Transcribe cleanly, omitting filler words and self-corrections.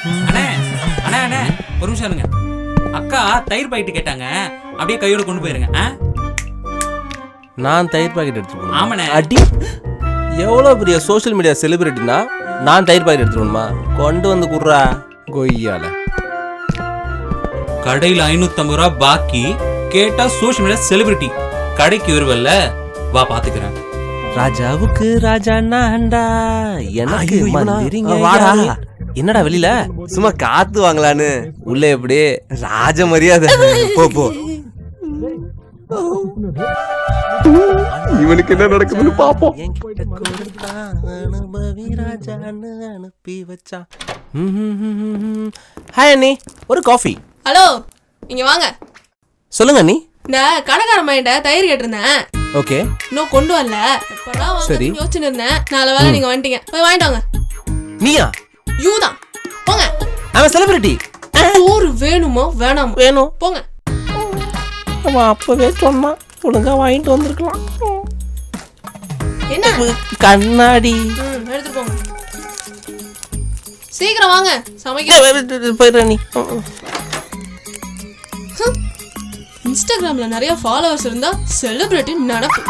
அண்ணே அண்ணே அண்ணே ஒரு நிமிஷம் இருங்க. அக்கா தயிர் பாக்கெட் கேட்டாங்க, அப்படியே கையோட கொண்டு போயிருங்க. நான் தயிர் பாக்கெட் எடுத்துக்கணும்? ஆமாண்ணே. அடி, எவ்வளோ பெரிய சோஷியல் மீடியா செலிபிரிட்டினா நான் தயிர் பாக்கெட் எடுத்துக்கணுமா? கொண்டு வந்து குடுறா கொய்யால. கடையில் 550 ரூபா பாக்கி கேட்டா சோஷியல் மீடியா செலிபிரிட்டி. கடைக்கு வருவல்ல, வா பாத்துக்கிறேன். ராஜாவுக்கு ராஜா நான்டா, எனக்கு ஐயோ, மந்திரிங்க வாடா. யாரு? என்னடா வெளியில சும்மா காத்து வாங்கலான்னு. உள்ள எப்படி ராஜ மரியாதை. போ போ. இவனுக்கு என்ன நடக்குதுன்னு பாப்போம். என்கிட்ட கொடுத்தான் அனுபவி ராஜான்னு அனுப்பி வச்சான். ஹாய் அண்ணி, ஒரு காஃபி. ஹலோ, இங்க வாங்க. சொல்லுங்க அண்ணி. இந்த கடைக்கார மைண்ட தயிர் கேட்டிருந்தேன். ஓகே. இன்னும் கொண்டு வரல. எப்படா சரி. வாங்க யோசிச்சுன்னு இருந்தேன். நல்ல வேளை நீங்க வந்துட்டீங்க. போய் வாங்கிட்டு வாங்க. நீயா? யூ தான். போங்க. அவன் செலிபிரிட்டி. சோறு வேணுமோ வேணாமோ? வேணும். போங்க. அவன் அப்பவே சொன்னான், ஒழுங்கா வாங்கிட்டு வந்திருக்கலாம். என்ன கண்ணாடி. எடுத்துட்டு போங்க. சீக்கிரம் வாங்க, சமைக்க போயிடுற நீ. இன்ஸ்டாகிராம்ல நிறைய ஃபாலோவர்ஸ் இருந்தா செலிபிரிட்டி நடக்கும்.